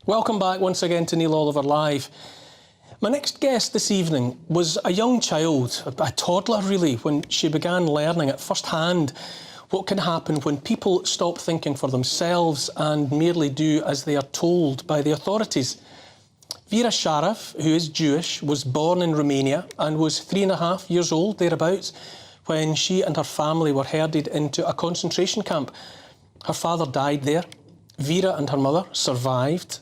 Welcome back once again to Neil Oliver Live. My next guest this evening was a young child, a toddler really, when she began learning at first hand what can happen when people stop thinking for themselves and merely do as they are told by the authorities. Vera Sharav, who is Jewish, was born in Romania and was 3.5 years old, thereabouts, when she and her family were herded into a concentration camp. Her father died there. Vera and her mother survived.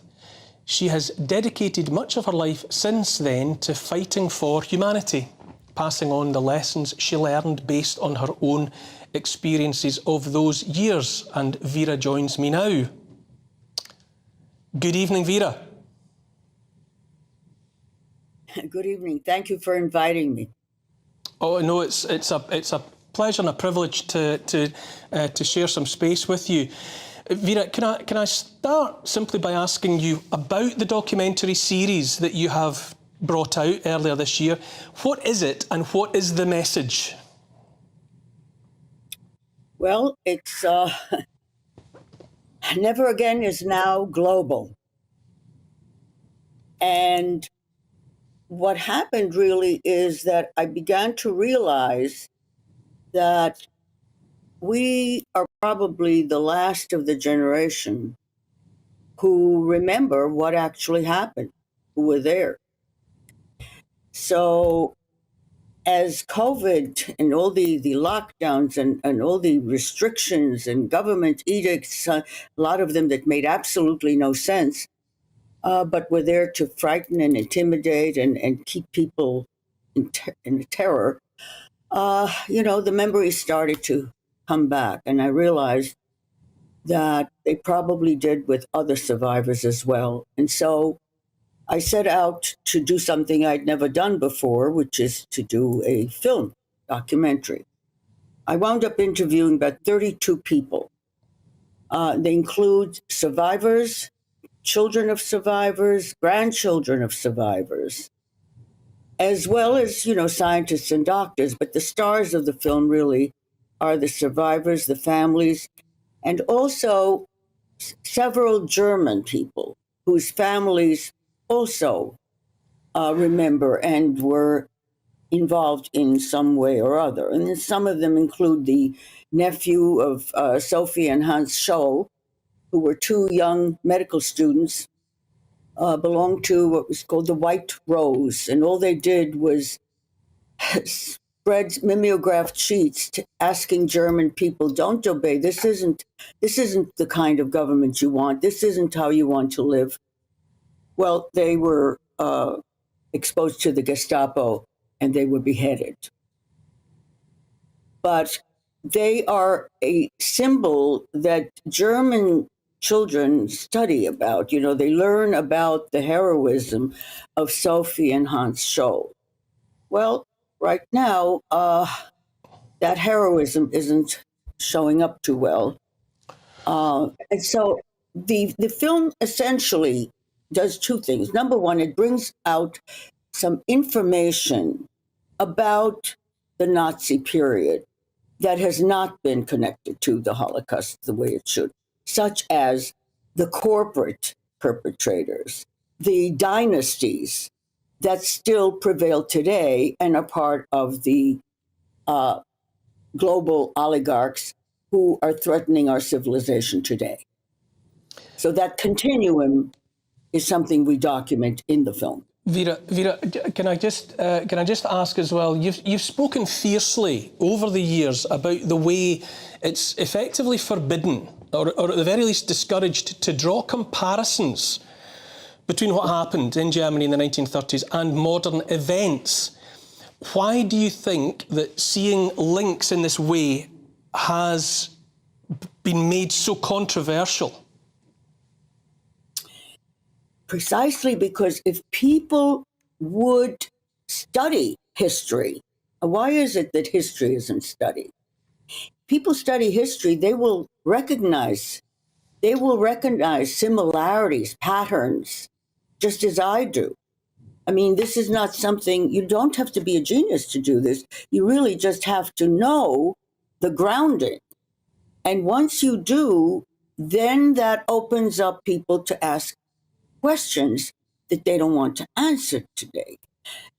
She has dedicated much of her life since then to fighting for humanity, passing on the lessons she learned based on her own experiences of those years. And Vera joins me now. Good evening, Vera. Good evening. Thank you for inviting me. Oh no, it's a pleasure and a privilege to share some space with you. Vera, can I start simply by asking you about the documentary series that you have brought out earlier this year? What is it and what is the message? Well, it's Never Again is now global. And what happened really is that I began to realize that we are probably the last of the generation who remember what actually happened, who were there. So as COVID and all the lockdowns and all the restrictions and government edicts, a lot of them that made absolutely no sense, but were there to frighten and intimidate and keep people in terror, the memories started to come back. And I realized that they probably did with other survivors as well. And so I set out to do something I'd never done before, which is to do a film documentary. I wound up interviewing about 32 people. They include survivors, children of survivors, grandchildren of survivors, as well as, scientists and doctors. But the stars of the film really are the survivors, the families, and also several German people whose families also remember and were involved in some way or other. And then some of them include the nephew of Sophie and Hans Scholl, who were two young medical students, belonged to what was called the White Rose. And all they did was spread mimeographed sheets asking German people, don't obey. This isn't the kind of government you want. This isn't how you want to live. Well, they were exposed to the Gestapo and they were beheaded. But they are a symbol that German children study about. They learn about the heroism of Sophie and Hans Scholl. Well, right now, that heroism isn't showing up too well. And so the film essentially does two things. Number one, it brings out some information about the Nazi period that has not been connected to the Holocaust the way it should, such as the corporate perpetrators, the dynasties that still prevail today and are part of the global oligarchs who are threatening our civilization today. So that continuum is something we document in the film. Vera, can I just ask as well? You've spoken fiercely over the years about the way it's effectively forbidden, or at the very least discouraged, to draw comparisons between what happened in Germany in the 1930s and modern events. Why do you think that seeing links in this way has been made so controversial? Precisely because if people would study history, why is it that history isn't studied? People study history, they will recognize similarities, patterns, just as I do. I mean, this is not something, you don't have to be a genius to do this. You really just have to know the grounding. And once you do, then that opens up people to ask questions that they don't want to answer today.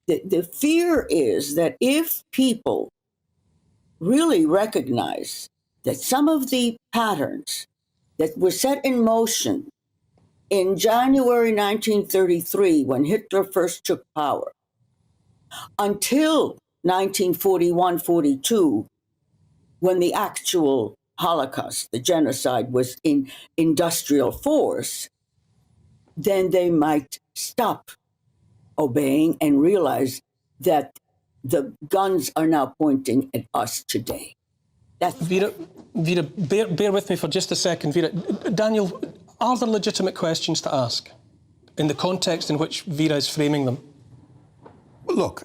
The fear is that if people really recognize that some of the patterns that were set in motion in January 1933, when Hitler first took power, until 1941-42, when the actual Holocaust, the genocide, was in industrial force, then they might stop obeying and realize that the guns are now pointing at us today. Vera, bear with me for just a second. Vera, Daniel, are there legitimate questions to ask in the context in which Vera is framing them? Well, look,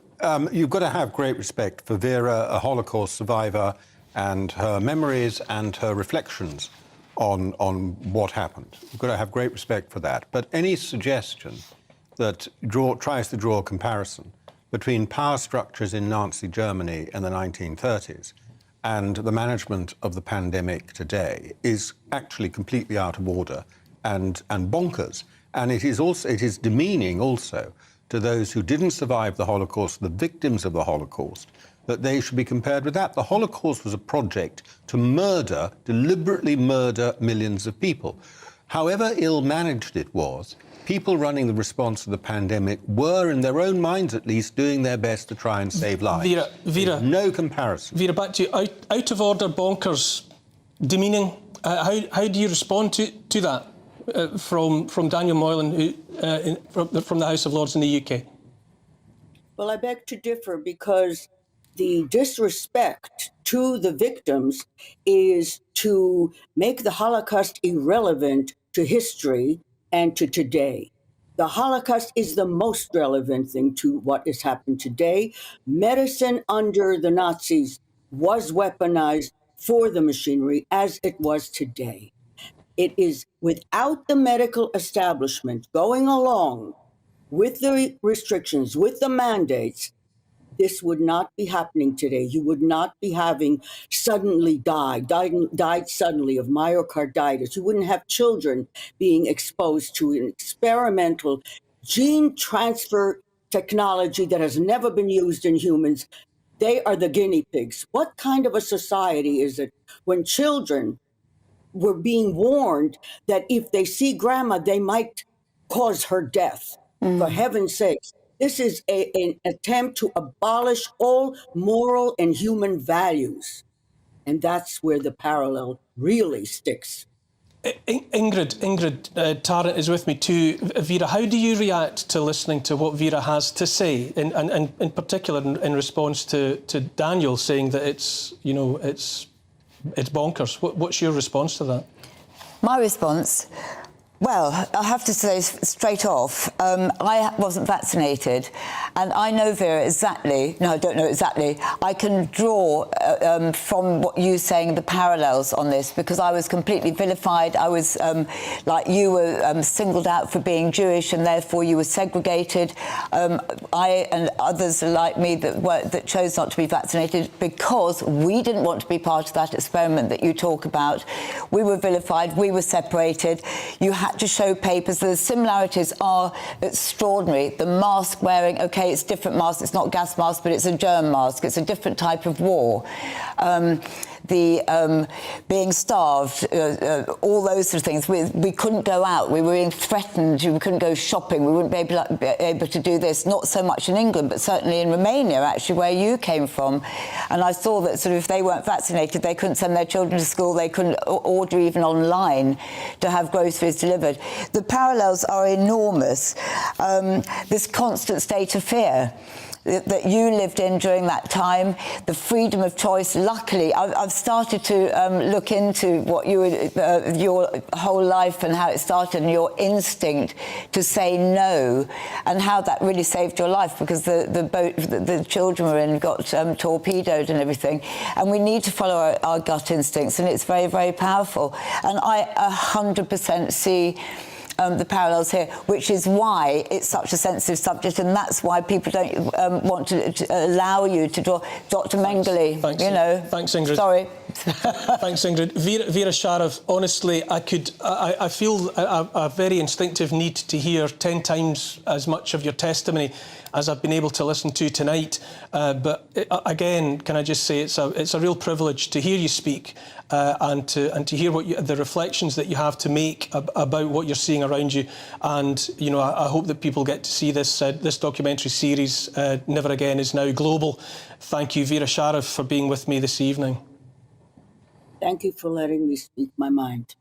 you've got to have great respect for Vera, a Holocaust survivor, and her memories and her reflections on what happened. You've got to have great respect for that. But any suggestion that tries to draw a comparison between power structures in Nazi Germany in the 1930s and the management of the pandemic today is actually completely out of order and bonkers. And it is demeaning also to those who didn't survive the Holocaust, the victims of the Holocaust, that they should be compared with that. The Holocaust was a project to deliberately murder millions of people. However ill-managed it was, people running the response to the pandemic were, in their own minds at least, doing their best to try and save lives. Vera, no comparison. Vera, back to you. Out of order, bonkers, demeaning. How do you respond to that from Daniel Moylan, from the House of Lords in the UK? Well, I beg to differ, because the disrespect to the victims is to make the Holocaust irrelevant to history and to today. The Holocaust is the most relevant thing to what has happened today. Medicine under the Nazis was weaponized for the machinery as it was today. It is without the medical establishment going along with the restrictions, with the mandates, this would not be happening today. You would not be having suddenly died suddenly of myocarditis. You wouldn't have children being exposed to an experimental gene transfer technology that has never been used in humans. They are the guinea pigs. What kind of a society is it when children were being warned that if they see grandma, they might cause her death? For heaven's sakes. This is an attempt to abolish all moral and human values. And that's where the parallel really sticks. Ingrid Tarrant is with me too. Vera, how do you react to listening to what Vera has to say, and in particular in response to Daniel saying that it's bonkers? What's your response to that? My response? Well, I have to say straight off, I wasn't vaccinated, and I know Vera exactly, no, I don't know exactly, I can draw from what you're saying the parallels on this, because I was completely vilified. I was, like you were singled out for being Jewish, and therefore you were segregated. I and others like me that chose not to be vaccinated because we didn't want to be part of that experiment that you talk about. We were vilified, we were separated. You had to show papers. The similarities are extraordinary. The mask wearing, okay, it's different mask. It's not gas mask, but it's a germ mask. It's a different type of war. Being starved, all those sort of things. We couldn't go out. We were being threatened. We couldn't go shopping. We wouldn't be able to do this. Not so much in England, but certainly in Romania, actually, where you came from. And I saw that sort of if they weren't vaccinated, they couldn't send their children to school. They couldn't order even online to have groceries delivered. The parallels are enormous. This constant state of fear that you lived in during that time, the freedom of choice. Luckily, I've started to look into what your whole life and how it started, and your instinct to say no, and how that really saved your life, because the boat the children were in got torpedoed and everything. And we need to follow our gut instincts, and it's very, very powerful. And I 100% see the parallels here, which is why it's such a sensitive subject, and that's why people don't want to allow you to draw. Dr. Mengele, Thanks, you know. Thanks, Ingrid. Sorry. Thanks, Ingrid. Vera Sharav, honestly, I feel a very instinctive need to hear 10 times as much of your testimony as I've been able to listen to tonight. But again, can I just say it's a real privilege to hear you speak and to hear the reflections that you have to make about what you're seeing around you. And you know, I hope that people get to see this documentary series. Never Again is now global. Thank you, Vera Sharav, for being with me this evening. Thank you for letting me speak my mind.